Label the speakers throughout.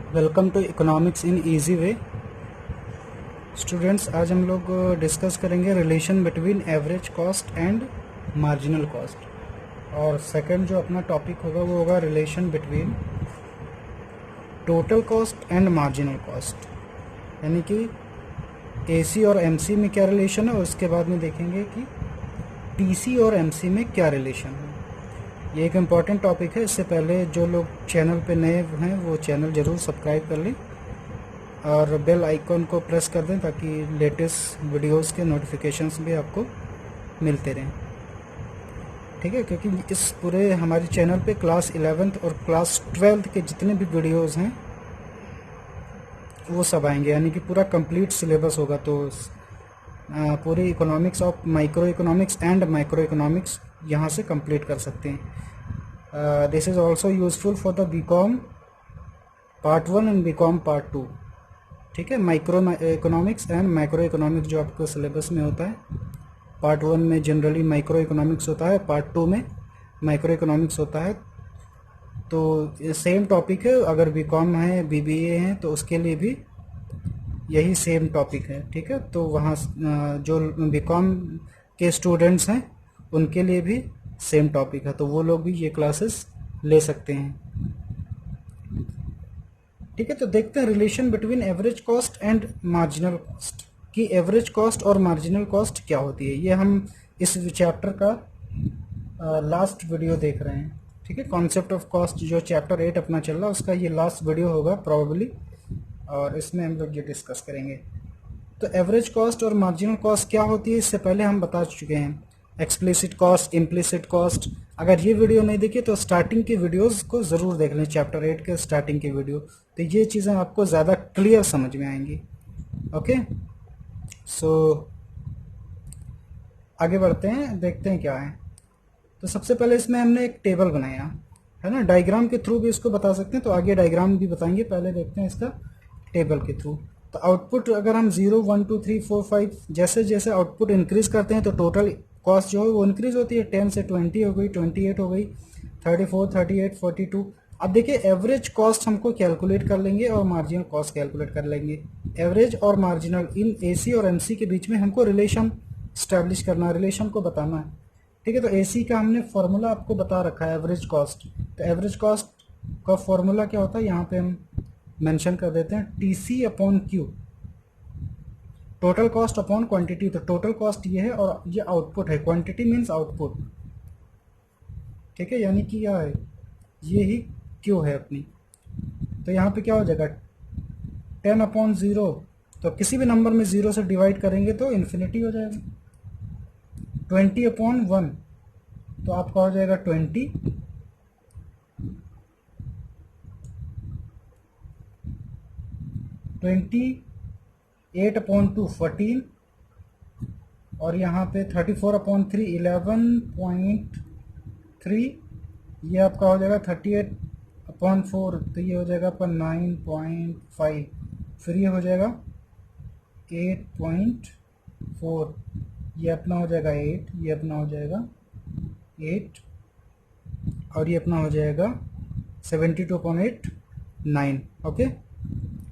Speaker 1: Welcome to economics in easy way. Students, आज हम लोग डिस्कस करेंगे relation between average cost and marginal cost. और सेकंड जो अपना टॉपिक होगा वो होगा relation between total cost and marginal cost, यानी कि एसी और एमसी में क्या रिलेशन है, और उसके बाद में देखेंगे कि टीसी और एमसी में क्या रिलेशन है। ये एक इम्पॉर्टेंट टॉपिक है। इससे पहले जो लोग चैनल पे नए हैं वो चैनल ज़रूर सब्सक्राइब कर लें और बेल आइकॉन को प्रेस कर दें ताकि लेटेस्ट वीडियोस के नोटिफिकेशंस भी आपको मिलते रहें। ठीक है, क्योंकि इस पूरे हमारे चैनल पे क्लास 11th और क्लास 12th के जितने भी वीडियोस हैं वो सब आएंगे, यानी कि पूरा कंप्लीट सिलेबस होगा। तो पूरी economics of micro economics and micro economics यहाँ से कंप्लीट कर सकते हैं। This is also useful for the BCom part 1 and BCom part 2। ठीक है, micro economics and micro economics जो आपको सिलेबस में होता है, पार्ट 1 में जनरली माइक्रो इकोनॉमिक्स होता है, पार्ट 2 में माइक्रो इकोनॉमिक्स होता है। तो सेम टॉपिक है, अगर बीकॉम है, बीबीए है, तो उसके लिए भी यही सेम टॉपिक है। ठीक है, तो वहाँ जो बीकॉम के स्टूडेंट्स हैं उनके लिए भी सेम टॉपिक है, तो वो लोग भी ये क्लासेस ले सकते हैं। ठीक है, तो देखते हैं relation between average cost and marginal cost, कि एवरेज कॉस्ट और मार्जिनल कॉस्ट क्या होती है। ये हम इस चैप्टर का लास्ट वीडियो देख रहे हैं। ठीक है, कॉन्सेप्ट ऑफ कॉस्ट जो चैप्टर 8 अपना चल रहा है उसका ये लास्ट वीडियो होगा प्रॉबेबली, और इसमें हम लोग ये डिस्कस करेंगे। तो एवरेज कॉस्ट और मार्जिनल कॉस्ट क्या होती है इससे पहले हम बता चुके हैं। Explicit cost, implicit cost. अगर ये वीडियो नहीं देखी तो स्टार्टिंग की वीडियोस को ज़रूर देख लें, चैप्टर 8 के स्टार्टिंग की वीडियो, तो ये चीज़ें आपको ज़्यादा क्लियर समझ में आएंगी। ओके, सो आगे बढ़ते हैं, देखते हैं क्या है। तो सबसे पहले इसमें हमने एक टेबल बनाया है ना, डायग्राम के थ्रू भी इसको बता सकते हैं, तो आगे डायग्राम भी बताएंगे, पहले देखते हैं इसका टेबल के थ्रू। तो आउटपुट अगर हम 0, 1, 2, 3, 4, 5 जैसे जैसे आउटपुट इंक्रीज करते हैं तो टोटल कॉस्ट जो है वो इंक्रीज होती है। 10 से 20 हो गई, 28 हो गई, 34, 38, 42। अब देखिए, एवरेज कॉस्ट हमको कैलकुलेट कर लेंगे और मार्जिनल कॉस्ट कैलकुलेट कर लेंगे। एवरेज और मार्जिनल इन एसी और एमसी के बीच में हमको रिलेशन स्टैब्लिश करना है, रिलेशन को बताना है। ठीक है, तो एसी का हमने फॉर्मूला आपको बता रखा है, एवरेज कॉस्ट। तो एवरेज कॉस्ट का फॉर्मूला क्या होता है यहाँ पे हम मेंशन कर देते हैं, TC upon Q, total cost upon quantity. तो टोटल कॉस्ट ये है और ये आउटपुट है, क्वांटिटी मीन्स आउटपुट। ठीक है, यानी कि क्या है, ये ही क्यू है अपनी। तो यहाँ पे क्या हो जाएगा, 10 अपॉन 0, तो किसी भी नंबर में 0 से डिवाइड करेंगे तो इन्फिनिटी हो जाएगा। 20 अपॉन 1, तो आपका हो जाएगा 20। 28 अपॉन 2 14, और यहाँ पे 34 अपॉन 3 11.3, ये आपका हो जाएगा 38 अपॉन 4, तो ये हो जाएगा आपका 9.5, फिर ये हो जाएगा 8.4, ये अपना हो जाएगा 8, ये अपना हो जाएगा 8, और ये अपना हो जाएगा 72.8 9। ओके,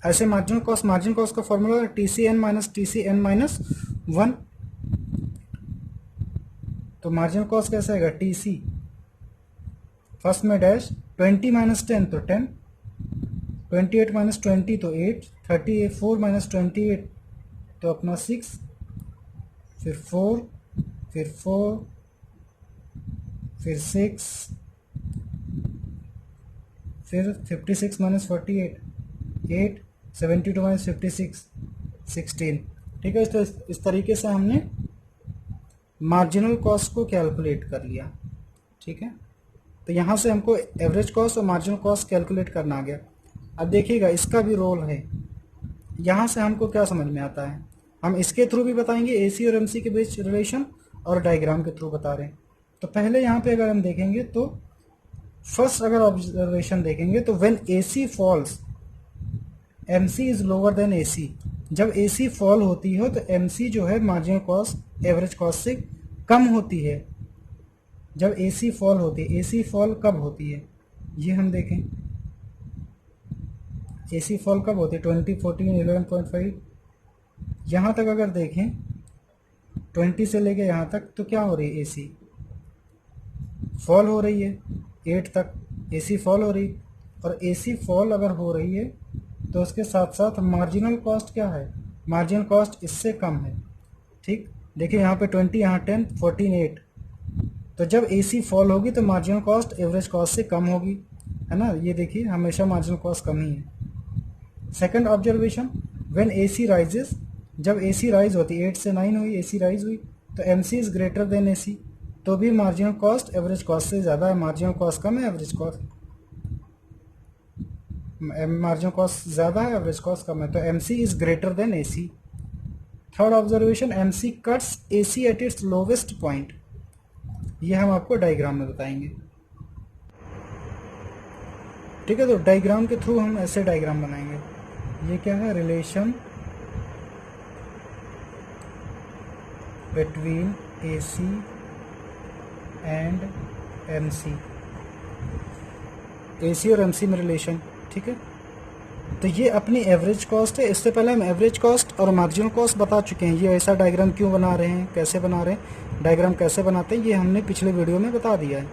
Speaker 1: ऐसे मार्जिनल कॉस्ट का formula TCN minus TCN minus 1। तो मार्जिनल कॉस्ट कैसा आएगा, TC फर्स्ट में डैश, 20 माइनस 10 तो 10, 28 माइनस 20 तो 8, 34 माइनस 28 तो अपना 6, फिर 4, फिर 4, फिर 6, फिर 56 माइनस 48 8, 72 माइनस 56 16। ठीक है, तो इस तरीके से हमने मार्जिनल कॉस्ट को कैलकुलेट कर लिया। ठीक है, तो यहाँ से हमको एवरेज कॉस्ट और मार्जिनल कॉस्ट कैलकुलेट करना आ गया। अब देखिएगा, इसका भी रोल है। यहाँ से हमको क्या समझ में आता है, हम इसके थ्रू भी बताएंगे एसी और एमसी के बीच रिलेशन, और डायग्राम के थ्रू बता रहे हैं। तो पहले यहाँ पे अगर हम देखेंगे तो फर्स्ट अगर ऑब्जर्वेशन देखेंगे तो when AC falls MC is lower than AC. जब एसी फॉल होती है तो एमसी जो है मार्जिनल कॉस्ट एवरेज कॉस्ट से कम होती है। जब एसी फॉल होती है, एसी फॉल कब होती है ये हम देखें। एसी फॉल कब होती है? 20, 14, 11.5 यहाँ तक अगर देखें 20 से लेके यहाँ तक तो क्या हो रही है? एसी फॉल हो रही है 8 तक एसी फॉल हो रही, और एसी फॉल अगर हो रही है तो उसके साथ साथ मार्जिनल कॉस्ट क्या है? मार्जिनल कॉस्ट इससे कम है। ठीक, देखिए यहाँ पे 20, यहाँ 10, 14, 8, तो जब एसी फॉल होगी तो मार्जिनल कॉस्ट एवरेज कॉस्ट से कम होगी, है ना? ये देखिए हमेशा मार्जिनल कॉस्ट कम ही है। Second observation, when AC rises, जब एसी राइज होती है 8 से 9 हुई, एसी राइज हुई, तो MC is greater than AC, तो भी मार्जिनल कॉस्ट एवरेज कॉस्ट से ज़्यादा है। मार्जिनल कॉस्ट कम है, एवरेज कॉस्ट, मार्जिनल कॉस्ट ज़्यादा है, एवरेज कॉस्ट कम है, तो MC is greater than AC. Third observation, MC cuts AC at its lowest point, ये हम आपको डायग्राम में बताएंगे। ठीक है, तो डायग्राम के थ्रू हम ऐसे डायग्राम बनाएंगे। ये क्या है? Relation between AC and MC, AC और एमसी में रिलेशन। ठीक है, तो ये अपनी एवरेज कॉस्ट है। इससे पहले हम एवरेज कॉस्ट और मार्जिनल कॉस्ट बता चुके हैं। ये ऐसा डायग्राम क्यों बना रहे हैं, कैसे बना रहे हैं, डायग्राम कैसे बनाते हैं, ये हमने पिछले वीडियो में बता दिया है।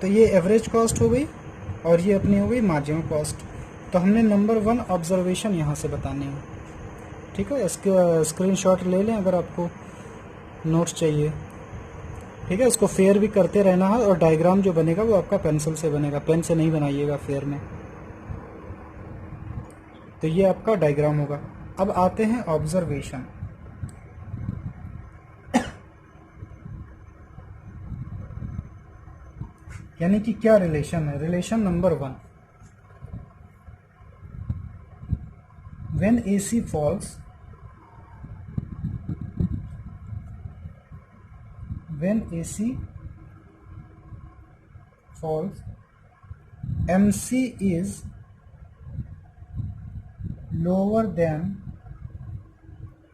Speaker 1: तो ये एवरेज कॉस्ट हो गई और ये अपनी हो गई मार्जिनल कॉस्ट। तो हमने नंबर 1 ऑब्जर्वेशन यहाँ से बताने हैं। ठीक है, इसके स्क्रीनशॉट ले लें अगर आपको नोट्स चाहिए। ठीक है, इसको फेयर भी करते रहना है, और डायग्राम जो बनेगा वो आपका पेंसिल से बनेगा, पेन से नहीं बनाइएगा फेयर में। तो ये आपका डायग्राम होगा। अब आते हैं ऑब्जर्वेशन। यानी कि क्या रिलेशन है? Relation number 1, when AC falls, when AC falls, MC is lower than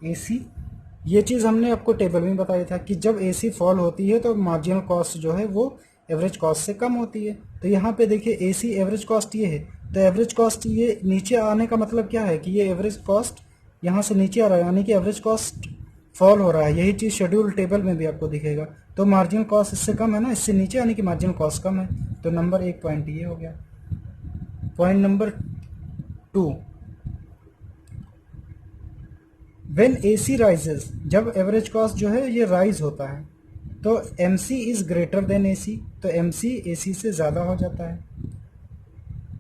Speaker 1: AC। ये चीज़ हमने आपको टेबल में बताया था कि जब AC फॉल होती है तो मार्जिनल कॉस्ट जो है वो एवरेज कॉस्ट से कम होती है। तो यहाँ पे देखिए AC एवरेज कॉस्ट ये है, तो एवरेज कॉस्ट ये नीचे आने का मतलब क्या है कि ये एवरेज कॉस्ट यहाँ से नीचे आ रहा है, यानी कि एवरेज कॉस्ट फॉल हो रहा है। यही चीज़ शेड्यूल टेबल में भी आपको दिखेगा। तो मार्जिनल कॉस्ट इससे कम है ना, इससे नीचे यानी कि मार्जिनल कॉस्ट कम है। तो नंबर 1 पॉइंट ये हो गया। Point number 2, when AC rises, जब एवरेज कॉस्ट जो है ये राइज होता है तो MC is greater than AC, तो एमसी एसी से ज़्यादा हो जाता है।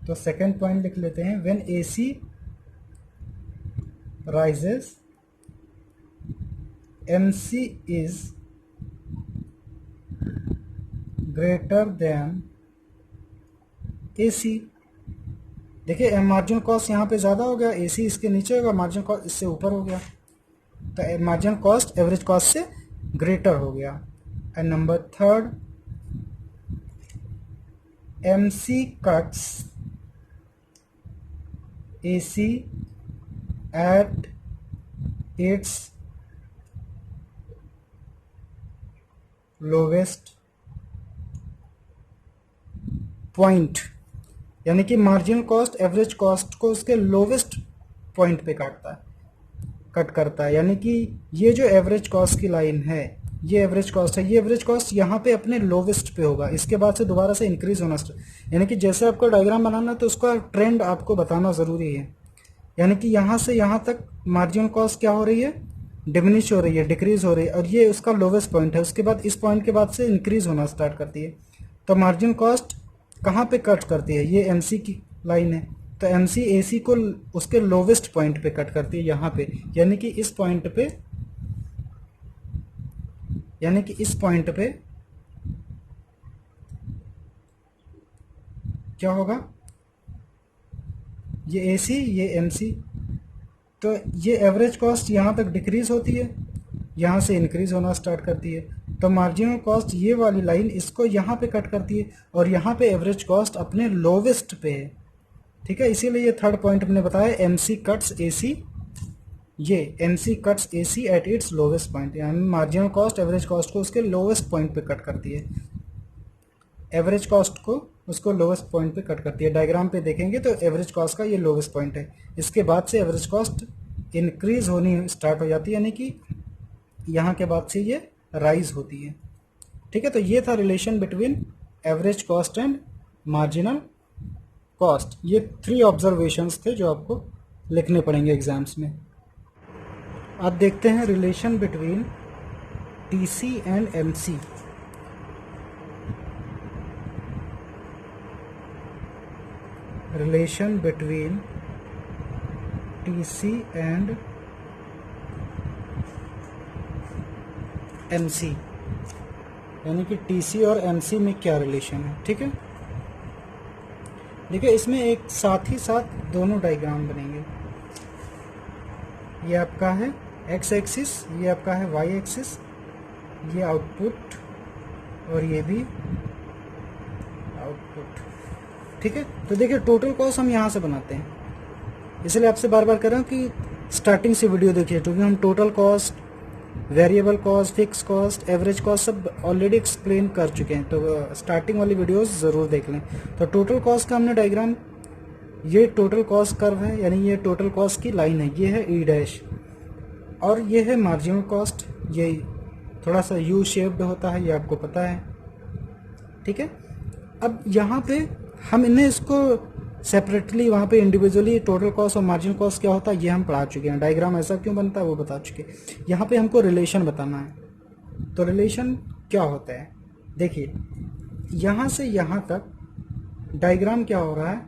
Speaker 1: तो सेकेंड पॉइंट लिख लेते हैं, when AC rises MC is greater than AC। देखिए मार्जिनल कॉस्ट यहाँ पे ज़्यादा हो गया, AC इसके नीचे होगा, मार्जिनल कॉस्ट इससे ऊपर हो गया, तो मार्जिनल कॉस्ट एवरेज कॉस्ट से ग्रेटर हो गया। And number 3, MC cuts AC at its lowest point, यानी कि मार्जिनल कॉस्ट एवरेज कॉस्ट को उसके लोवेस्ट पॉइंट पे कट करता है। यानी कि ये जो एवरेज कॉस्ट की लाइन है, ये एवरेज कॉस्ट है, ये एवरेज कॉस्ट यहाँ पे अपने लोवेस्ट पे होगा, इसके बाद से दोबारा से इंक्रीज होना स्टार्ट। यानी कि जैसे आपको डायग्राम बनाना है तो उसका ट्रेंड आपको बताना ज़रूरी है। यानी कि यहाँ से यहाँ तक मार्जिनल कॉस्ट क्या हो रही है? डिमिनिश हो रही है, डिक्रीज हो रही है, और ये उसका लोवेस्ट पॉइंट है। उसके बाद इस पॉइंट के बाद से इंक्रीज होना स्टार्ट करती है। तो मार्जिनल कॉस्ट कहाँ पे कट करती है? ये एमसी की लाइन है, तो एमसी एसी को उसके लोवेस्ट पॉइंट पे कट करती है, यहाँ पे, यानी कि इस पॉइंट पे, यानी कि इस पॉइंट पे क्या होगा? ये एसी, ये एमसी, तो ये एवरेज कॉस्ट यहाँ तक डिक्रीज होती है, यहाँ से इंक्रीज होना स्टार्ट करती है। तो मार्जिनल कॉस्ट ये वाली लाइन इसको यहाँ पे कट करती है, और यहाँ पे एवरेज कॉस्ट अपने लोवेस्ट पे है। ठीक है, इसीलिए ये थर्ड पॉइंट हमने बताया, एमसी कट्स एसी, ये MC cuts AC at its lowest point, यानी मार्जिनल कॉस्ट एवरेज कॉस्ट को उसके लोवेस्ट पॉइंट पे कट करती है। एवरेज कॉस्ट को उसको लोवेस्ट पॉइंट पे कट करती है। डायग्राम पे देखेंगे तो एवरेज कॉस्ट का ये लोवेस्ट पॉइंट है, इसके बाद से एवरेज कॉस्ट इंक्रीज होनी स्टार्ट हो जाती है, यानी कि यहाँ के बाद से ये राइज होती है। ठीक है, तो ये था relation between average cost and marginal cost. ये 3 ऑब्जर्वेशंस थे जो आपको लिखने पड़ेंगे एग्जाम्स में। अब देखते हैं relation between TC and MC. Relation between TC and MC, यानी कि टीसी और एमसी में क्या रिलेशन है। ठीक है, देखिए इसमें एक साथ ही साथ दोनों डायग्राम बनेंगे। ये आपका है एक्स एक्सिस, ये आपका है वाई एक्सिस, ये आउटपुट और ये भी आउटपुट। ठीक है, तो देखिए टोटल कॉस्ट हम यहाँ से बनाते हैं, इसलिए आपसे बार बार कह रहा हूँ कि स्टार्टिंग से वीडियो देखिए, क्योंकि हम total cost, variable cost, fix cost, average cost सब ऑलरेडी एक्सप्लेन कर चुके हैं, तो स्टार्टिंग वाली वीडियोस ज़रूर देख लें। तो टोटल कॉस्ट का हमने डायग्राम, ये टोटल कॉस्ट कर्व है, यानी ये टोटल कॉस्ट की लाइन है, ये है ई डैश, और ये है मार्जिनल कॉस्ट, ये थोड़ा सा यू शेप्ड होता है, ये आपको पता है। ठीक है, अब यहाँ पे हम इन्हें इसको सेपरेटली, वहाँ पे इंडिविजुअली टोटल कॉस्ट और मार्जिनल कॉस्ट क्या होता है ये हम पढ़ा चुके हैं, डायग्राम ऐसा क्यों बनता है वो बता चुके हैं। यहाँ पे हमको रिलेशन बताना है, तो रिलेशन क्या होता है, देखिए यहाँ से यहाँ तक डायग्राम क्या हो रहा है,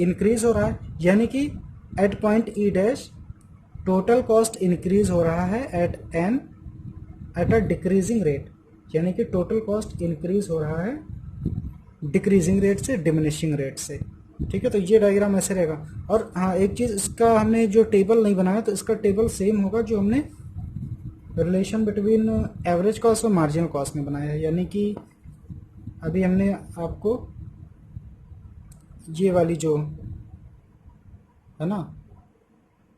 Speaker 1: इंक्रीज हो रहा है, यानी कि at point E dash total cost increase हो रहा है एट अ डिक्रीजिंग रेट, यानी कि टोटल कॉस्ट इंक्रीज हो रहा है डिक्रीजिंग रेट से डिमिनिशिंग रेट से। ठीक है, तो ये डायग्राम ऐसे रहेगा। और हाँ, एक चीज़, इसका हमने जो टेबल नहीं बनाया तो इसका टेबल सेम होगा जो हमने रिलेशन बिटवीन एवरेज कॉस्ट और मार्जिनल कॉस्ट में बनाया है, यानी कि अभी हमने आपको ये वाली जो है ना,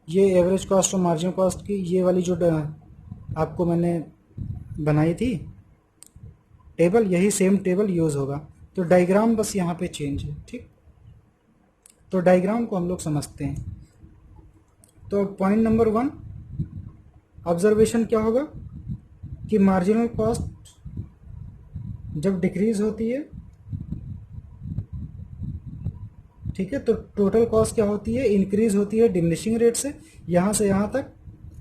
Speaker 1: ये एवरेज कॉस्ट और मार्जिनल कॉस्ट की ये वाली जो आपको मैंने बनाई थी टेबल, यही सेम टेबल यूज़ होगा, तो डायग्राम बस यहाँ पे चेंज है। ठीक, तो डायग्राम को हम लोग समझते हैं। तो पॉइंट नंबर 1 ऑब्जर्वेशन क्या होगा कि मार्जिनल कॉस्ट जब डिक्रीज होती है, ठीक है, तो टोटल कॉस्ट क्या होती है, इंक्रीज होती है डिमिनिशिंग रेट से यहाँ से यहाँ तक,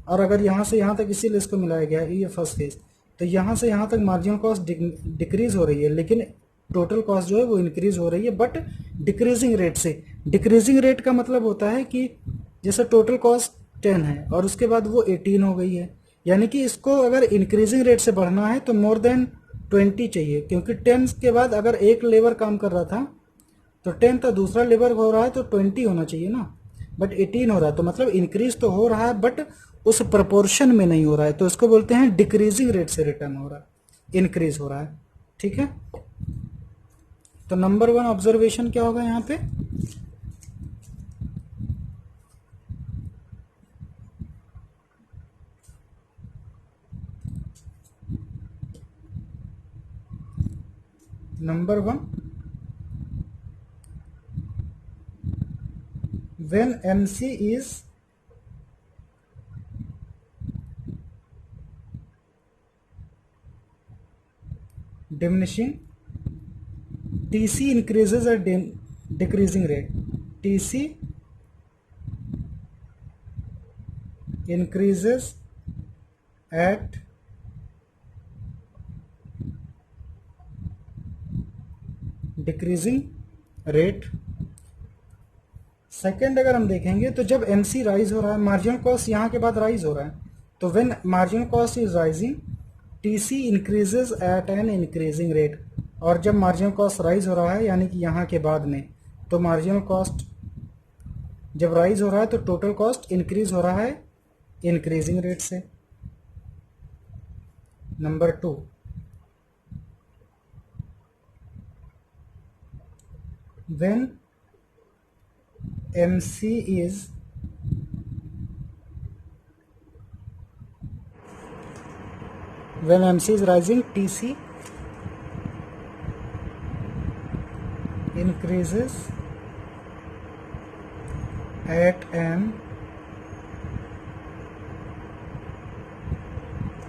Speaker 1: और अगर यहाँ से यहाँ तक इसीलिए इसको मिलाया गया है, ये फर्स्ट फेज, तो यहाँ से यहाँ तक मार्जिनल कॉस्ट डिक्रीज हो रही है, लेकिन टोटल कॉस्ट जो है वो इंक्रीज हो रही है, बट डिक्रीजिंग रेट से। डिक्रीजिंग रेट का मतलब होता है कि जैसे टोटल कॉस्ट 10 है और उसके बाद वो 18 हो गई है, यानी कि इसको अगर इंक्रीजिंग रेट से बढ़ना है तो मोर देन 20 चाहिए, क्योंकि 10 के बाद अगर एक लेबर काम कर रहा था तो 10 था, दूसरा लेबर हो रहा है तो 20 होना चाहिए ना, बट 18 हो रहा है, तो मतलब इंक्रीज तो हो रहा है बट उस प्रपोर्शन में नहीं हो रहा है, तो इसको बोलते हैं डिक्रीजिंग रेट से रिटर्न हो रहा है, इंक्रीज हो रहा है। ठीक है, तो नंबर 1 ऑब्जर्वेशन क्या होगा यहाँ पे, number 1 when MC is diminishing, TC increases at decreasing rate, TC increases at decreasing rate. Second अगर हम देखेंगे तो जब MC राइज हो रहा है, मार्जिनल कॉस्ट यहाँ के बाद राइज हो रहा है, तो when marginal cost is rising TC increases at an increasing rate, और जब मार्जिनल कॉस्ट राइज हो रहा है यानी कि यहाँ के बाद में, तो मार्जिनल कॉस्ट जब राइज हो रहा है तो टोटल कॉस्ट इंक्रीज हो रहा है इंक्रीजिंग रेट से। Number 2, when MC is rising, TC increases at an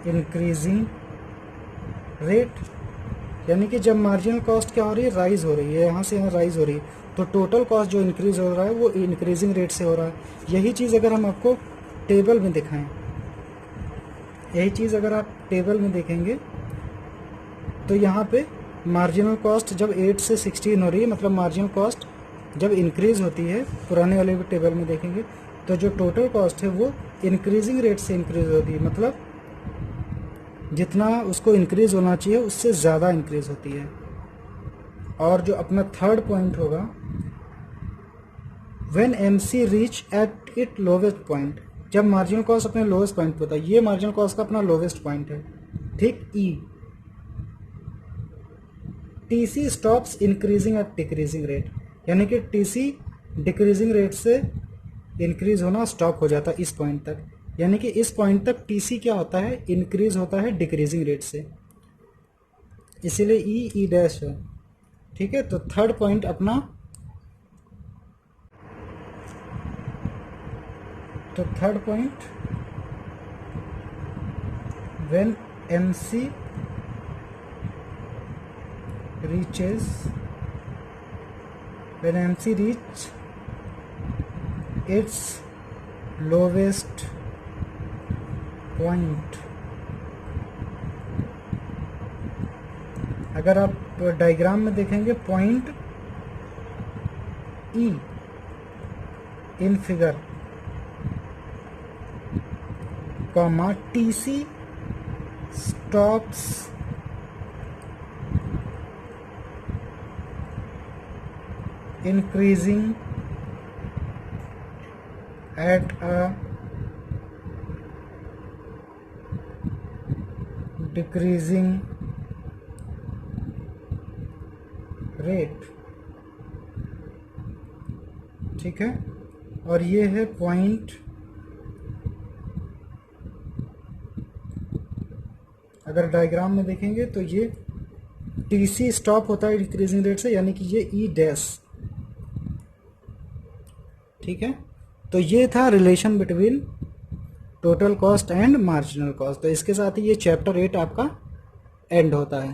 Speaker 1: increasing rate, यानी कि जब मार्जिनल कॉस्ट क्या हो रही है, राइज हो रही है, यहाँ से यहाँ राइज हो रही है, तो टोटल कॉस्ट जो इंक्रीज हो रहा है वो इंक्रीजिंग रेट से हो रहा है। यही चीज़ अगर हम आपको टेबल में दिखाएं, यही चीज़ अगर आप टेबल में देखेंगे तो यहाँ पे मार्जिनल कॉस्ट जब 8 से 16 हो रही है, मतलब मार्जिनल कॉस्ट जब इंक्रीज होती है, पुराने वाले भी टेबल में देखेंगे तो जो टोटल कॉस्ट है वो इंक्रीजिंग रेट से इंक्रीज होती है, मतलब जितना उसको इंक्रीज होना चाहिए उससे ज़्यादा इंक्रीज होती है। और जो अपना थर्ड पॉइंट होगा, when MC reach at it lowest point, जब मार्जिनल कॉस्ट अपने लोवेस्ट पॉइंट पे होता है, ये मार्जिनल कॉस्ट का अपना लोवेस्ट पॉइंट है, ठीक। ई TC stops increasing at decreasing rate, यानी कि टीसी डिक्रीजिंग रेट से इंक्रीज होना स्टॉप हो जाता है इस पॉइंट तक, यानी कि इस पॉइंट तक टीसी क्या होता है, इंक्रीज होता है डिक्रीजिंग रेट से, इसीलिए ई डैश है, ठीक है। तो थर्ड पॉइंट अपना, तो third point, when MC reaches, when MC reach its lowest point, अगर आप डायग्राम में देखेंगे point E in figure, comma TC stops increasing at a decreasing rate, ठीक है। और ये है पॉइंट, अगर डायग्राम में देखेंगे तो ये टीसी स्टॉप होता है डिक्रीजिंग रेट से, यानी कि ये ई डैश, ठीक है। तो ये था relation between total cost and marginal cost. तो इसके साथ ही ये चैप्टर 8 आपका एंड होता है।